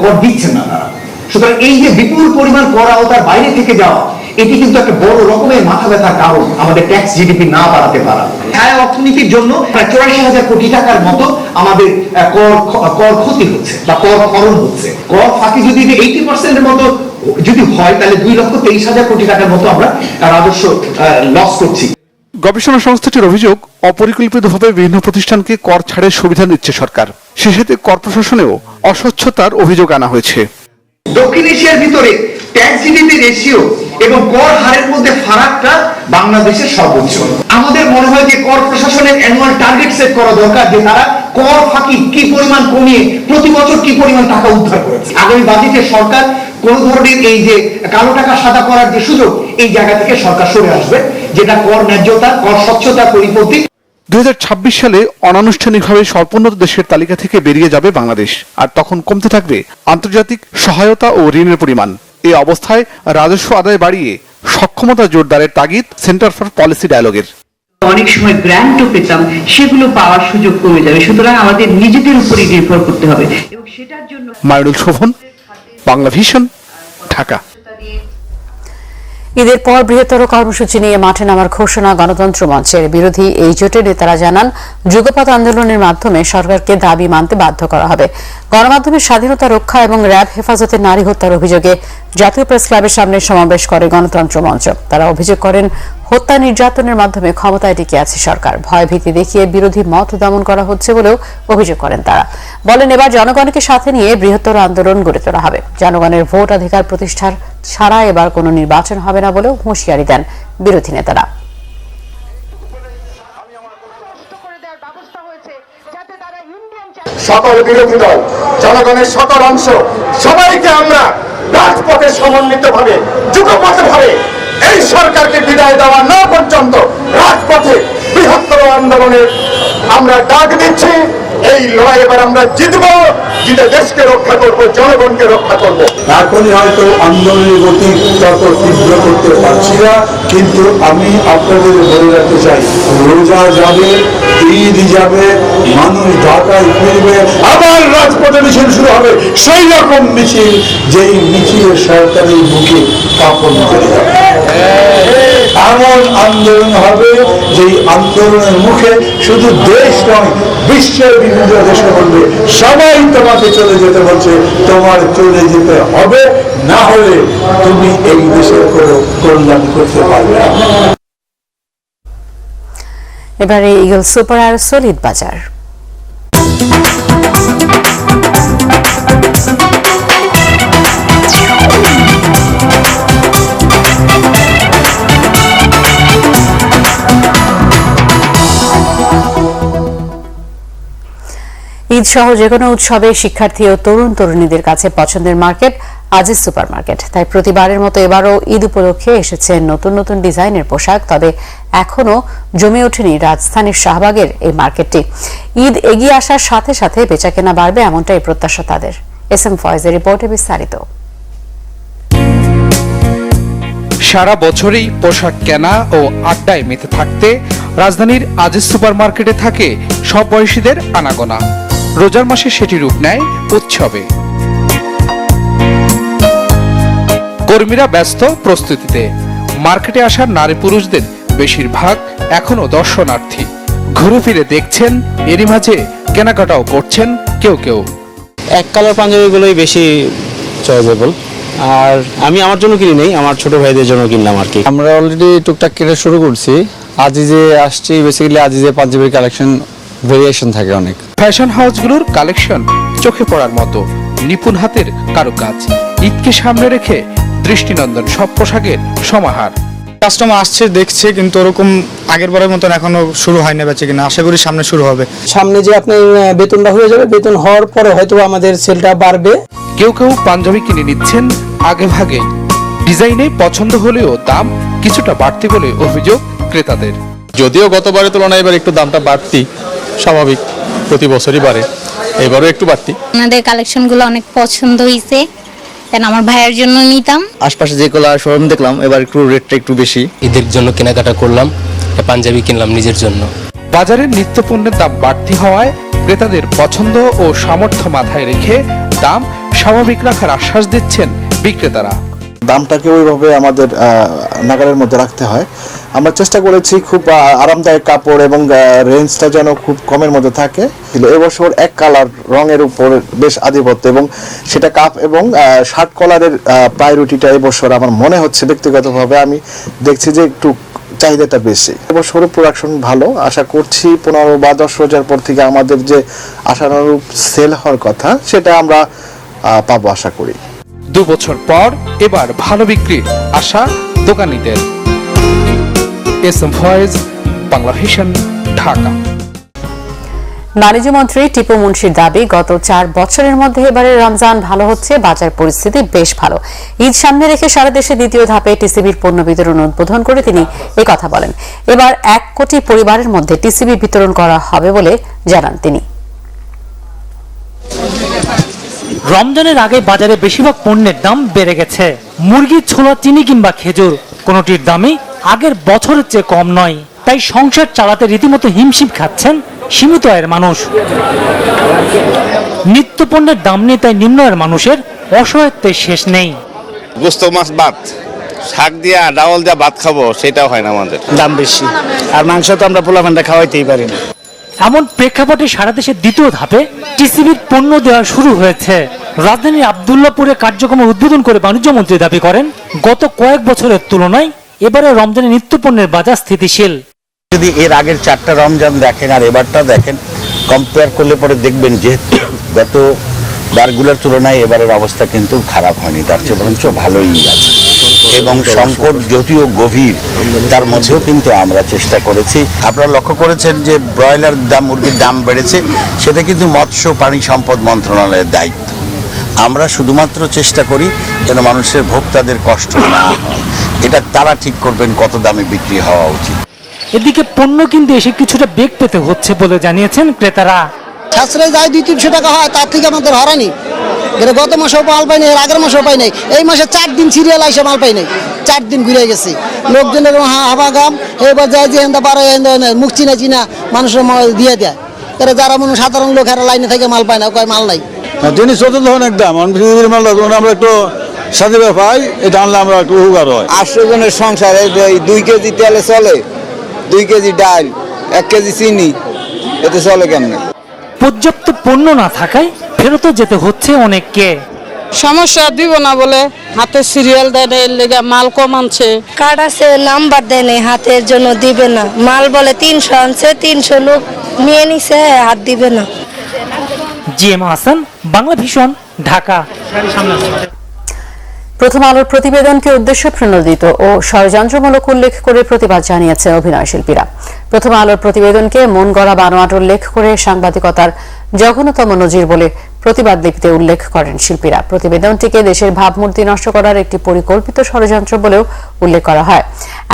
কর দিচ্ছেন না তারা। সুতরাং এই যে বিপুল পরিমাণ কর আওতার বাইরে থেকে যাওয়া, এটি কিন্তু একটা বড় রকমের মাথা ব্যথার কারণ আমাদের ট্যাক্স জিডিপি না বাড়াতে পারা। ছায়া অর্থনীতির জন্য প্রায় 84,000 কোটি টাকার মতো আমাদের কর ক্ষতি হচ্ছে বা কর খরচ হচ্ছে। কর ফাঁকি যদি 80% মতো যদি হয়, তাহলে 2,23,000 কোটি টাকার মতো আমরা রাজস্ব লস করছি। গবেষণা সংস্থাটির অভিযোগ, অপরিকল্পিতভাবে বিভিন্ন প্রতিষ্ঠানকে কর ছাড়ের সুবিধা দিচ্ছে সরকার। সে সাথে কর প্রশাসনেও অস্বচ্ছতার অভিযোগ আনা হয়েছে। দক্ষিণ এশিয়ার ভিতরে ট্যাক্স জিডিপি রেশিও এবং কর হারের মধ্যে ফারাকটা বাংলাদেশের সর্বোচ্চ। আমাদের মনে হয় যে কর প্রশাসনের অ্যানুয়াল টার্গেট সেট করা দরকার, যে তারা কর ফাঁকি কি পরিমাণ কমিয়ে প্রতি বছর কি পরিমাণ টাকা উদ্ধার করেছে। আগামী বাজেটে সরকার কোন ধরনের এই যে কালো টাকা সাদা করার যে সুযোগ, এই জায়গা থেকে সরকার সরে আসবে, যেটা কর ন্যায্যতা, কর স্বচ্ছতার পরিপন্থী। 2026 সালে অনানুষ্ঠানিকভাবে স্বল্পোন্নত দেশের তালিকা থেকে বেরিয়ে যাবে বাংলাদেশ। আর তখন কমতে থাকবে আন্তর্জাতিক সহায়তা ও ঋণের পরিমাণ। এই অবস্থায় রাজস্ব আদায় বাড়িয়ে সক্ষমতা জোরদারের তাগিদ সেন্টার ফর পলিসি ডায়ালগের। অনেক সময় গ্র্যান্টও পেতাম, সেগুলো পাওয়ার সুযোগ কমে যাবে। সুতরাং আমাদের নিজেদের উপরই নির্ভর করতে হবে এবং সেটার জন্য। মাইনুল শোভন, বাংলা ভিশন, ঢাকা। ঈদের পর বৃহত্তর কর্মসূচি নিয়ে মাঠে নামার ঘোষণা গণতন্ত্র মঞ্চের। বিরোধী এই জোটের নেতারা জানান, যুগপৎ আন্দোলনের মাধ্যমে সরকারকে দাবি মানতে বাধ্য করা হবে। গণমাধ্যমের স্বাধীনতা রক্ষা এবং র্যাব হেফাজতে নারী হত্যার অভিযোগে জাতীয় প্রেস ক্লাবের সামনে সমাবেশ করে গণতন্ত্র মঞ্চ। তারা অভিযোগ করেন, হত্যা নির্যাতনের মাধ্যমে ক্ষমতায় টিকে আছে সরকার। ভয় ভীতি দেখিয়ে বিরোধী মত দমন করা হচ্ছে বলেও অভিযোগ করেন তারা। বলেন, এবার জনগণকে সাথে নিয়ে বৃহত্তর আন্দোলন গড়ে তোলা হবে। জনগণের ভোট অধিকার প্রতিষ্ঠার ছাড়া এবার কোনো নির্বাচন হবে না বলেও হুঁশিয়ারি দেন বিরোধী নেতারা। সকল বিরোধী দল, জনগণের সকল অংশ, সবাইকে আমরা রাজপথে সমন্বিতভাবে যুগপথভাবে এই সরকারকে বিদায় দেওয়া না পর্যন্ত রাজপথে বৃহত্তর আন্দোলনের আমরা ডাক দিচ্ছি। এই লড়াই এবার আমরা জিতবো, জিতে দেশকে রক্ষা করব, জনগণকে রক্ষা করব। এখনই হয়তো আন্দোলনের গতি তত তীব্র করতে পারছি না, কিন্তু আমি আপনাদের বলে রাখতে চাই, রোজা যাবে, ঈদ যাবে, মানুষ ঢাকায় ফিরবে, আবার রাজপথে মিছিল শুরু হবে। সেই রকম মিছিল, যেই মিছিলে সরকারের বুকে কাঁপন চলে যাবে। এমন আন্দোলন হবে যেই আন্দোলনের মুখে শুধু দেশ নয়, বিশ্বের বিভিন্ন দেশে বলবে, সবাই তোমাকে চলে যেতে বলছে, তোমার চলে যেতে হবে, না হলে তুমি এই দেশের কোনো কল্যাণ করতে পারবে না। এবারে ইগল সুপার আরসোল ঈদ বাজার। ঈদ সহ যেকোনো উৎসবে শিক্ষার্থী ও তরুণ তরুণীদের কাছে পছন্দের মার্কেট আজিজ সুপার মার্কেট। তাই প্রতিবারের মতো এবারও ঈদ উপলক্ষে এসেছে নতুন নতুন ডিজাইনের পোশাক। তবে এখনো জমে ওঠেনি রাজধানীর শাহবাগের এই মার্কেটটি। ঈদ এগিয়ে আসার সাথে সাথে বেচাকেনা বাড়বে এমনটাই প্রত্যাশা তাদের। এস এম ফয়েজের রিপোর্টে বিস্তারিত। সারা বছরই পোশাক কেনা ও আড্ডায় মেতে থাকতে রাজধানীর আজিজ সুপার মার্কেটে থাকে সব বয়সীদের আনাগোনা। রোজার মাসে সেটি রূপ নেয় উৎসবে। কর্মীরা ব্যস্ত প্রস্তুতিতে। মার্কেটে আসা নারী পুরুষদের বেশিরভাগ এখনো দর্শনার্থী। ঘুরে ফিরে দেখছেন, এরই মাঝে কেনাকাটাও করছেন কেউ কেউ। এক কালার পাঞ্জাবিগুলোই বেশি চয়েজেবল, আর আমি আমার জন্য কিনি নেই, আমার ছোট ভাইদের জন্য কিনলাম আর কি। আমরা অলরেডি টুকটাক কেটে শুরু করছি। আজিজে আসছি, বেসিক্যালি আজিজে পাঞ্জাবির কালেকশন ভেরিয়েশন থাকে অনেক। ফ্যাশন হাউসগুলোর কালেকশন চোখে পড়ার মতো, নিপুণ হাতের কারুকাজ। ঈদকে সামনে রেখে দৃষ্টিনন্দন সব পোশাকের সমাহার। কাস্টমার আসছে, দেখছে, কিন্তু ওরকম আগের বারের মতন এখনো শুরু হয় না বেচে কিনা। আশা করি সামনে শুরু হবে। সামনে যে আপনার বেতনটা হয়ে যাবে, বেতন হওয়ার পরে হয়তো আমাদের সেলটা বাড়বে। কেউ কেউ পাঞ্জাবি কিনে নিচ্ছেন আগে ভাগে। ডিজাইনে পছন্দ হলেও দাম কিছুটা বাড়তি বলে অভিযোগ ক্রেতাদের। যদিও গতবারের তুলনায় এবার একটু দামটা বাড়তি, স্বাভাবিক, প্রতি বছরই বাড়ে, এবারও একটু বাড়তি। আমাদের কালেকশনগুলো অনেক পছন্দ হয়েছে, আমার ভাইয়ের জন্য নিতাম। আশপাশে যেগুলো শোরুম দেখলাম, এবার একটু রেটটা একটু বেশি। ঈদের জন্য কেনাকাটা করলাম, পাঞ্জাবি কিনলাম নিজের জন্য। বাজারের নিত্যপণ্যের দাম বাড়তি হওয়ায় ক্রেতাদের পছন্দ ও সামর্থ্য মাথায় রেখে দাম স্বাভাবিক রাখার আশ্বাস দিচ্ছেন বিক্রেতারা। দামটাকে ওইভাবে আমাদের নাগালের মধ্যে রাখতে হয়। আমরা চেষ্টা করেছি খুব আরামদায়ক কাপড় এবং রেঞ্জটা যেন খুব কমের মধ্যে থাকে। এবছর এক কালার রঙের উপর বেশ আধিপত্য, এবং সেটা কাপ এবং শার্ট কলারের প্রায়োরিটিটা এবছর আমার মনে হচ্ছে ব্যক্তিগতভাবে আমি দেখছি যে একটু চাহিদাটা বেশি। এবছরও প্রোডাকশন ভালো, আশা করছি 15 বা 10 রোজার পর থেকে আমাদের যে আশানুরূপ সেল হওয়ার কথা সেটা আমরা পাবো আশা করি। 2 বছর পর এবার ভালো বিক্রির আশা দোকানীদের। S M Foyez, Bangla Vision, Dhaka. বাণিজ্য মন্ত্রী টিপু মুন্সির দাবি, গত 4 বছরের মধ্যে এবারে রমজান ভালো হচ্ছে, বাজার পরিস্থিতি বেশ ভালো। ঈদ সামনে রেখে সারা দেশে দ্বিতীয় ধাপে টিসিবির পণ্য বিতরণ উদ্বোধন করে তিনি এই কথা বলেন। এবার 1 কোটি পরিবারের মধ্যে টিসিবি বিতরণ করা হবে বলে জানান তিনি। রমজানের আগে বাজারে বেশিরভাগ পণ্যের দাম বেড়ে গেছে। মুরগি, ছোলা, চিনি কিংবা খেজুর কোনোটির দামই আগের বছরের চেয়ে কম নয়। তাই সংসার চালাতে রীতিমতো হিমশিম খাচ্ছেন সীমিত আয়ের মানুষ। নিত্য পণ্যের দাম নিয়ে তাই নিম্ন আয়ের মানুষের অসহায়ত্বের শেষ নেই। গোস্ত, মাছ, ভাত, শাক দিয়া ডাউল দিয়া ভাত খাবো, সেটাও হয় না আমাদের। দাম বেশি, আর মাংস তো আমরা পোলাপানটা খাওয়াইতেই পারি না। এমন প্রেক্ষাপটে সারা দেশের দ্বিতীয় ধাপে টিসিবির পণ্য দেওয়া শুরু হয়েছে। রাজধানীর আব্দুল্লাহপুরে কার্যক্রম উদ্বোধন করে বাণিজ্য মন্ত্রী দাবি করেন, গত কয়েক বছরের তুলনায় এবারে রমজানে নিত্য পণ্যের বাজার স্থিতিশীল। যদি এর আগের 4টা রমজান দেখেন আর এবারটা দেখেন, কম্পেয়ার করলে পরে দেখবেন যে গত বারগুলোর তুলনায় এবারের অবস্থা কিন্তু খারাপ হয়নি, তার চেয়ে বরঞ্চ ভালোই আছে। এবং সংকট যদিও গভীর, তার মধ্যেও কিন্তু আমরা চেষ্টা করেছি। আপনারা লক্ষ্য করেছেন যে ব্রয়লার দাম, মুরগির দাম বেড়েছে, সেটা কিন্তু মৎস্য প্রাণী সম্পদ মন্ত্রণালয়ের দায়িত্ব। আমরা শুধুমাত্র চেষ্টা করি যেন মানুষের ভোক্তাদের কষ্ট না হয়, এটা তারা ঠিক করবেন কত দামে বিক্রি হওয়া উচিত। এদিকে পণ্য কিনতে এসে কিছুটা বেগ পেতে হচ্ছে বলে জানিয়েছেন ক্রেতারা। সাশ্রয় যায় 200-300 টাকা হয়, তার থেকে আমাদের হারানি। গত মাসেও মাল পাই নাই, এর আগের মাসেও পাই নাই, এই মাসে 4 দিন সিরিয়াল আইসে মাল পাই নাই, 4 দিন ঘুরে গেছি। লোকজনের হাবাগাম, এবার যায় যে পারে মুখ চিনা চিনা মানুষের দিয়ে দেয়। তারা যারা মনে সাধারণ লোক এরা লাইনে থেকে মাল পায় না, কয় মাল নাই। জিনিস যত ধরুন একদম আমরা একটু সাথে পাই, এটা আনলে আমরা একটু উপকার হয়। 800 জনের সংসারে 2 কেজি তেলে চলে, 2 কেজি ডাল, 1 কেজি চিনি, এতে চলে কেমনে? পর্যাপ্ত পণ্য না থাকায় ফেরত যেতে হচ্ছে অনেককে। সমস্যা দিব না বলে হাতে সিরিয়াল দেয় না, এর লেগে মাল কম আনছে। কার্ড আছে নাম্বার দেয় নাই, হাতের জন্য দিবে না। মাল বলে 300 আনছে, 300 লোক নিয়ে নিছে, হাত দিবে না। GM Hasan, Bangla Vision, Dhaka. প্রথম আলোর প্রতিবেদনকে উদ্দেশ্য প্রণোদিত ও ষড়যন্ত্রমূলক উল্লেখ করে প্রতিবাদ জানিয়েছে অভিনয় শিল্পীরা। প্রথম আলোর প্রতিবেদনকে মন গড়া বানোয়াট উল্লেখ করে সাংবাদিকতার জঘন্যতম নজির বলে প্রতিবাদ লিখতে উল্লেখ করেন শিল্পীরা। প্রতিবেদনটিকে দেশের ভাবমূর্তি নষ্ট করার একটি পরিকল্পিত ষড়যন্ত্র বলেও উল্লেখ করা হয়।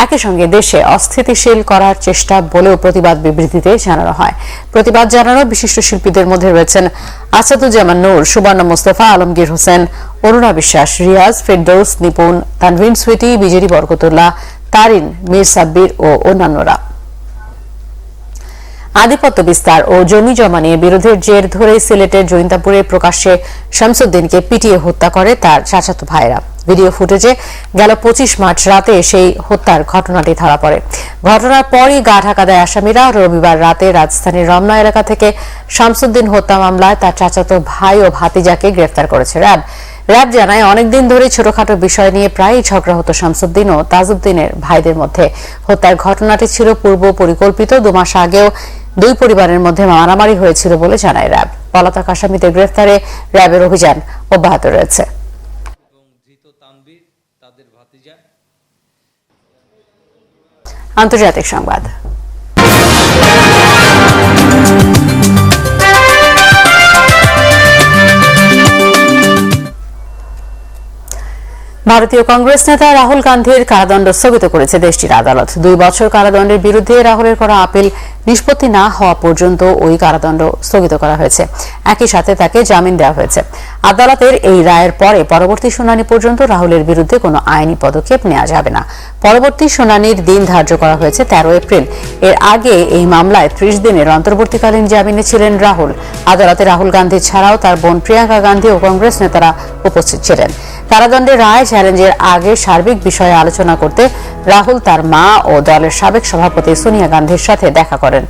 একই সঙ্গে দেশে অস্থিতিশীল করার চেষ্টা বলেও প্রতিবাদ বিবৃতিতে জানানো হয়। প্রতিবাদ জানানো বিশিষ্ট শিল্পীদের মধ্যে রয়েছেন আসাদুজ্জামান নূর, সুবর্ণ মোস্তফা, আলমগীর হোসেন, অরুণা বিশ্বাস, রিয়াজ, ফেরদৌস, নিপুণ, তানভিন সুইটি, বিজেডি বরকতুল্লাহ, তারিন, মীর সাব্বির ও অন্যান্যরা। আধিপত্য বিস্তার ও জমি জমা নিয়ে বিরোধের জের ধরে সিলেটের জৈন্তাপুরে প্রকাশ্যে শামসুদ্দিনকে পিটিয়ে হত্যা করে তার চাচাতো ভাইরা। ভিডিও ফুটেজে গেল 25 মার্চ রাতে সেই হত্যার ঘটনাটি ধরা পড়ে। ঘটনার পরই গা ঢাকা দেয় আসামিরা। রবিবার রাতে রাজধানীর রমনা এলাকা থেকে শামসুদ্দিন হত্যা মামলায় তার চাচাতো ভাই ও ভাতিজাকে গ্রেফতার করেছে র্যাব। র্যাব জানায়, অনেকদিন ধরে ছোটখাটো বিষয় নিয়ে প্রায়ই ঝগড়া হতো শামসুদ্দিন ও তাজউদ্দিনের ভাইদের মধ্যে। হত্যার ঘটনাটি ছিল পূর্ব পরিকল্পিত। 2 মাস আগেও দুই পরিবারের মধ্যে মারামারি হয়েছিল বলে জানায় র্যাব। পলাতক আসামিদের গ্রেফতারে র্যাবের অভিযান অব্যাহত রয়েছে। আন্তর্জাতিক সংবাদ। ভারতীয় কংগ্রেস নেতা রাহুল গান্ধীর কারাদণ্ড স্থগিত করেছে দেশটির আদালত। 2 বছর কারাদণ্ডের বিরুদ্ধে রাহুলের করা আপিল নিষ্পত্তি না হওয়া পর্যন্ত ওই কারাদণ্ড স্থগিত করা হয়েছে। একই সাথে তাকে জামিন দেওয়া হয়েছে। আদালতের এই রায়ের পরে পরবর্তী শুনানি পর্যন্ত রাহুলের বিরুদ্ধে কোনো আইনি পদক্ষেপ নেওয়া যাবে না। পরবর্তী শুনানির দিন ধার্য করা হয়েছে 13 এপ্রিল। এর আগে এই মামলায় 30 দিনের অন্তর্বর্তীকালীন জামিনে ছিলেন রাহুল। আদালতে রাহুল গান্ধী ছাড়াও তার বোন প্রিয়াঙ্কা গান্ধী ও কংগ্রেস নেতারা উপস্থিত ছিলেন। কারাদণ্ডের রায় চ্যালেঞ্জের আগে সার্বিক বিষয়ে আলোচনা করতে রাহুল তার মা ও দলের সাবেক সভাপতি সোনিয়া গান্ধীর সাথে দেখা করেন।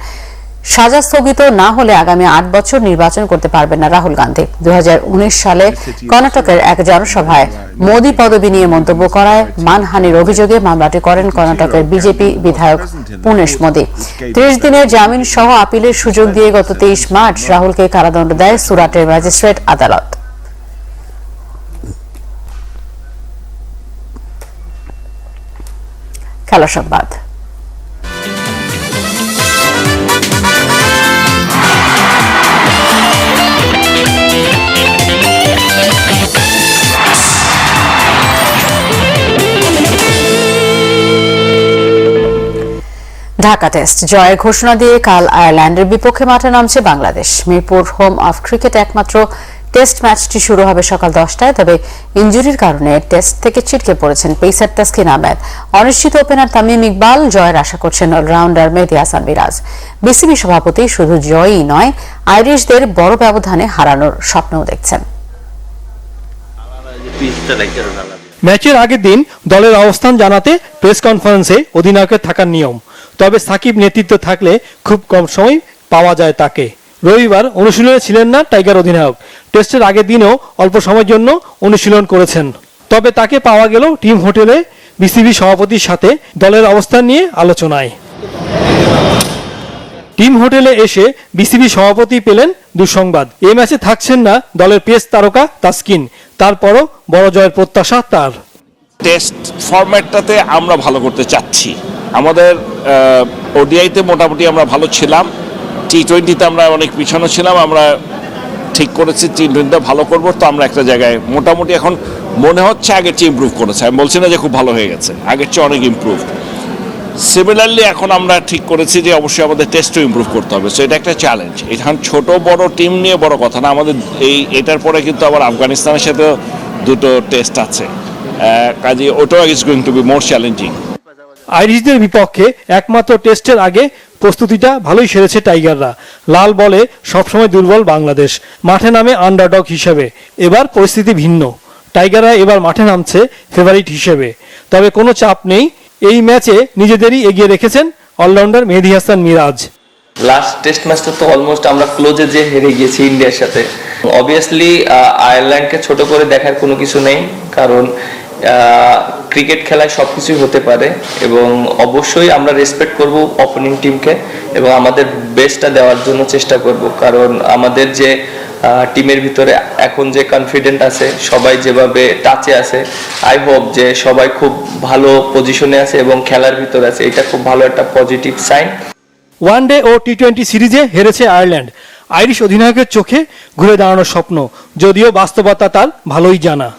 সাজা স্থগিত না হলে আগামী 8 বছর নির্বাচন করতে পারবেন না রাহুল গান্ধী। 2019 সালে কর্ণাটকের এক জনসভায় মোদি পদবি নিয়ে মন্তব্য করায় মানহানির অভিযোগে মামলাটি করেন কর্ণাটকের বিজেপি বিধায়ক পুনেশ মোদি। 30 দিনের জামিন সহ আপিলের সুযোগ দিয়ে গত 23 মার্চ রাহুলকে কারাদণ্ড দেয় সুরাটের ম্যাজিস্ট্রেট আদালত। খেলা সংবাদ। ঢাকা টেস্ট জয়ের ঘোষণা দিয়ে কাল আয়ারল্যান্ডের বিপক্ষে মাঠে নামছে Bangladesh. Mirpur home of cricket একমাত্র টেস্ট ম্যাচটি শুরু হবে সকাল 10টায়। তবে ইনজুরির কারণে টেস্ট থেকে ছিটকে পড়েছেন পেসার তাসকিন আহমেদ। অনিশ্চিত ওপেনার তামিম ইকবাল জয়ের আশা করছেন অলরাউন্ডার মেহেদী হাসান মিরাজ। বিসিবি সভাপতি শুধু জয়ই নয়, আইরিশদের বড় ব্যবধানে হারানোর স্বপ্নও দেখছেন। ম্যাচের আগের দিন দলের অবস্থান জানাতে প্রেস কনফারেন্সে অধিনায়কের থাকার নিয়ম। তবে সাকিব নেতৃত্ব থাকলে খুব কম সময় পাওয়া যায় তাকে। রবিবার অনুশীলনে ছিলেন না টাইগার অধিনায়ক। টেস্টের আগের দিনও অল্প সময়ের জন্য অনুশীলন করেছেন। তবে তাকে পাওয়া গেল টিম হোটেলে বিসিবি সভাপতির সাথে দলের অবস্থান নিয়ে আলোচনায়। টিম হোটেলে এসে বিসিবি সভাপতি পেলেন দুঃসংবাদ। এই ম্যাচে থাকছেন না দলের পেস তারকা তাসকিন। তারপরও বড় জয়ের প্রত্যাশা তার। টেস্ট ফরম্যাটটাতে আমরা ভালো করতে চাচ্ছি। আমাদের ওডিআইতে মোটামুটি আমরা ভালো ছিলাম, টি20তে আমরা অনেক পিছনে ছিলাম। আমরা ঠিক করেছি টি20তে ভালো করব। তো আমরা একটা জায়গায় মোটামুটি এখন মনে হচ্ছে আগের চেয়ে ইমপ্রুভ করেছে। আমি বলছি না যে খুব ভালো হয়ে গেছে, আগের চেয়ে অনেক ইমপ্রুভ। সিমিলারলি এখন আমরা ঠিক করেছি যে অবশ্যই আমাদের টেস্টও ইমপ্রুভ করতে হবে। সো এটা একটা চ্যালেঞ্জ। এখন ছোট বড় টিম নিয়ে বড় কথা না, আমাদের এটার পরে কিন্তু আবার আফগানিস্তানের সাথে 2টো টেস্ট আছে, কাজে ওটাও is going to be more challenging. আইরিশদের বিপক্ষে একমাত্র টেস্টের আগে প্রস্তুতিটা ভালোই সেরেছে টাইগাররা। লাল বলে সবসময় দুর্বল বাংলাদেশ, মাঠে নামে আন্ডারডগ হিসেবে। এবার পরিস্থিতি ভিন্ন। টাইগাররা এবার মাঠে নামছে ফেভারিট হিসেবে। তবে কোনো চাপ নেই, এই ম্যাচে নিজেদেরই এগিয়ে রেখেছেন অলরাউন্ডার মেহেদী হাসান মিরাজ। লাস্ট টেস্ট ম্যাচটা তো অলমোস্ট আমরা ক্লোজে যে হেরে গিয়েছি ইন্ডিয়ার সাথে। অবভিয়াসলি আয়ারল্যান্ডকে ছোট করে দেখার কোনো কিছু নেই, কারণ ক্রিকেট খেলায় সব কিছুই হতে পারে এবং অবশ্যই আমরা রেসপেক্ট করব অপোনেন্ট টিমকে এবং আমাদের বেস্টটা দেওয়ার জন্য চেষ্টা করব, কারণ আমাদের যে টিমের ভিতরে এখন যে কনফিডেন্ট আছে, সবাই যেভাবে টাচে আছে, আই হোপ যে সবাই খুব ভালো পজিশনে আছে এবং খেলার ভিতরে আছে, এটা খুব ভালো একটা পজিটিভ সাইন। ওয়ানডে ও টি-20 সিরিজে হেরেছে আয়ারল্যান্ড। আইরিশ অধিনায়কের চোখে ঘুরে দাঁড়ানোর স্বপ্ন, যদিও বাস্তবতা তার ভালোই জানা।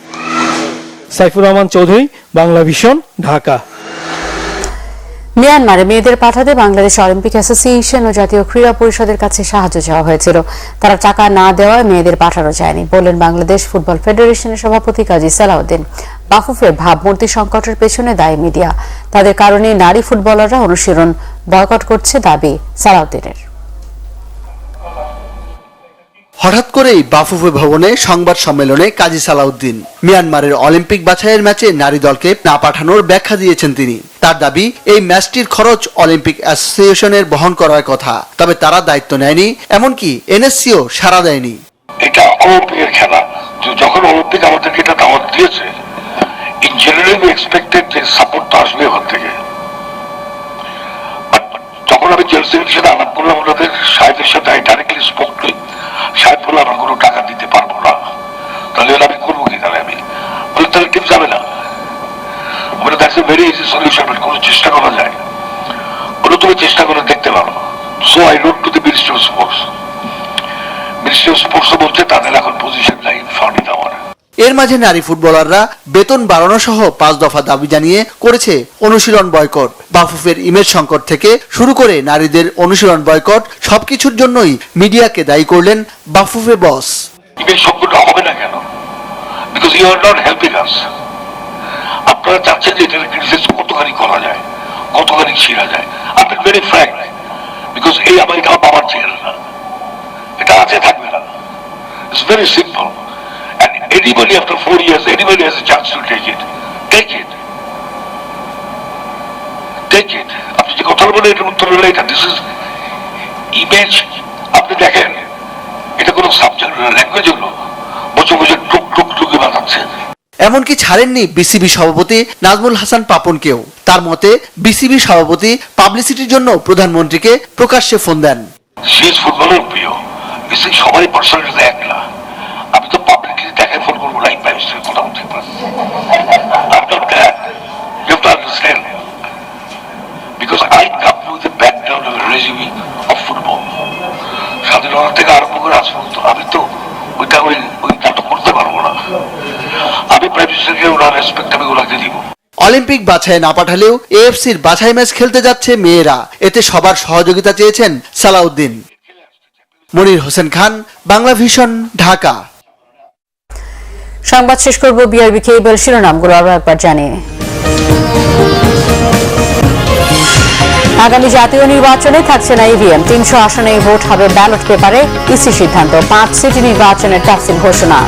সাইফুর রহমান চৌধুরী, বাংলা ভিশন, ঢাকা। মিয়ানমারে মেয়েদের পাঠাতে বাংলাদেশ অলিম্পিক অ্যাসোসিয়েশন ও জাতীয় ক্রীড়া পরিষদের কাছে সাহায্য চাওয়া হয়েছিল। তারা টাকা না দেওয়ায় মেয়েদের পাঠানো যায়নি বললেন বাংলাদেশ ফুটবল ফেডারেশনের সভাপতি কাজী সালাউদ্দিন। বাফুফের ভাবমূর্তি সংকটের পেছনে দায়ী মিডিয়া, তাদের কারণে নারী ফুটবলাররা অনুশীলন বয়কট করছে দাবি সালাউদ্দিনের। হঠাৎ করেই বাফুফে ভবনে সংবাদ সম্মেলনে কাজী সালাউদ্দিন মিয়ানমারের অলিম্পিক বাছাইয়ের ম্যাচে নারী দলকে না পাঠানোর ব্যাখ্যা দিয়েছেন তিনি। তার দাবি, এই ম্যাচটির খরচ অলিম্পিক অ্যাসোসিয়েশনের বহন করার কথা, তবে তারা দায়িত্ব নেয়নি, এমনকি এনএসসিও সাড়া দেয়নি। এটা অলিম্পিকের খেলা, যখন অলিম্পিক আমাদেরকে এটা দাওয়াত দিয়েছে, ইন জেনারেলি উই এক্সপেক্টেড যে সাপোর্টটা আসবে ওখান থেকে। যখন আমি জেলসির সাথে আলাপ করলাম, ওনাদের সাহেবের সাথে I directly spoke to him. সাহেব বলল, আমি কোনো টাকা দিতে পারবো না। তাহলে আমি করবো কি? তাহলে আমি বলে, তাহলে টিম যাবে না। বলে, that's a very easy solution, কোনো চেষ্টা করা যায়। বলে, তুমি চেষ্টা করে দেখতে পারো। So I road to the ministry of sports. Ministry of sports বলছে তাদের এখন পজিশন নাই ফান্ড দেওয়ার। এর মাঝে নারী ফুটবলাররা বেতন বাড়ানো সহ 5 দফা দাবি জানিয়ে করেছে অনুশীলন বয়কট। বাফুফের ইমেজ সংকট থেকে শুরু করে নারীদের অনুশীলন বয়কট, সবকিছুর জন্যই মিডিয়াকে দায়ী করলেন বাফুফে বস। ইমেজ সংকট হবে না কেন? Because you are not helping us. আপনারা চাচ্ছেন যে এটার ক্রিটিসাইজ কতখানি করা যায়, কতখানি ছিঁড়া যায়। আপনি ভেরি ফ্র্যাঙ্ক, বিকজ এই আমেরিকা পাওয়ার ছিল না, এটা আছে, থাকবে না। It's very simple. Anybody after 4 years, anybody has a chance to take it. Take it. Take it. আপনি যে কথা বলেন এটার উত্তর হলো এটা। This is image. আপনি দেখেন, এটা কোনো সাবজেক্ট ল্যাঙ্গুয়েজ হলো, বছর বছর টুক টুক টুকে বানাচ্ছে। এমনকি ছাড়েননি বিসিবি সভাপতি নাজমুল হাসান পাপনকেও। তার মতে, বিসিবি সভাপতি পাবলিসিটির জন্য প্রধানমন্ত্রীকে প্রকাশ্যে ফোন দেন। শেষ ফুটবলের প্রিয় বিসিবি সবাই পার্সোনালিটি এক না। আমি তো পাবলিকলি দেখে ফোন করবো লাইভ প্রাইভেসির কথা বলতে পারি। You have to understand, because I come with the background of a regime of football. স্বাধীনতা থেকে আরম্ভ করে আজ পর্যন্ত আমি তো ওই নাটক করতে পারবো না। আমি প্রাইভেসিকে ওনার রেসপেক্ট আমি ওনাকে দিব। অলিম্পিক বাছাই না পাঠালেও এএফসির বাছাই ম্যাচ খেলতে যাচ্ছে মেয়েরা, এতে সবার সহযোগিতা চেয়েছেন সালাউদ্দিন। মনির হোসেন খান, বাংলা ভিশন, ঢাকা। সংবাদ শেষ করব বিআরবি কেবল শিরোনামগুলো আবার একবার জানিয়ে। আগামী জাতীয় নির্বাচনে থাকছে না ইভিএম, 300 আসনেই ভোট হবে ব্যালট পেপারে, ইসি সিদ্ধান্ত। 5 সিটি নির্বাচনের তফসিল ঘোষণা।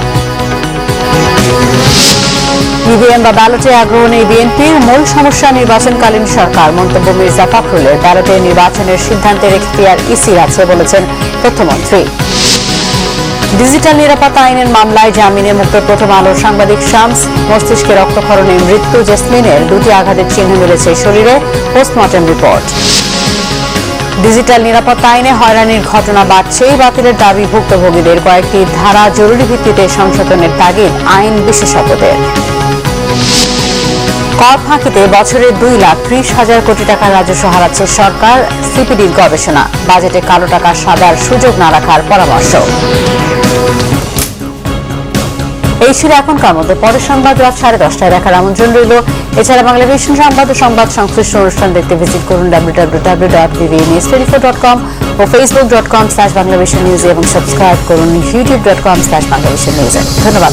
ইভিএম বা ব্যালটে আগ্রহ নেই বিএনপির, মূল সমস্যা নির্বাচনকালীন সরকার। মন্তব্য মির্জা ফখরুলের। ব্যালটে নির্বাচনের সিদ্ধান্তের এখতিয়ার ইসির আছে বলেছেন তথ্যমন্ত্রী। ডিজিটাল নিরাপত্তা আইনের মামলায় জামিনে মুক্ত প্রথম আলোর সাংবাদিক শামস। মস্তিষ্কে রক্তক্ষরণে মৃত্যু জেসমিনের, 2টি আঘাতের চিহ্ন মিলেছে শরীরে, পোস্টমর্টেম রিপোর্ট। ডিজিটাল নিরাপত্তা আইনে হয়রানির ঘটনা বাড়ছেই, বাতিলের দাবি ভুক্তভোগীদের। কয়েকটি ধারা জরুরি ভিত্তিতে সংশোধনের তাগিদ আইন বিশেষজ্ঞদের। কর ফাঁকিতে বছরে 2,30,000 কোটি টাকা রাজস্ব হারাচ্ছে সরকার, সিপিডির গবেষণা। বাজেটে কালো টাকা সাদার সুযোগ না রাখার পরামর্শ। এই ছিল এখনকার মধ্যে। পরের সংবাদ রাত 10:30টায় দেখার আমন্ত্রণ রইল। এছাড়া বাংলা ভিশন সংবাদ ও সংবাদ সংশ্লিষ্ট অনুষ্ঠান দেখতে ভিজিট করুন www.tvnews24.com ও facebook.com/banglavisionnews এবং সাবস্ক্রাইব করুন youtube.com/banglavisionnews। ধন্যবাদ।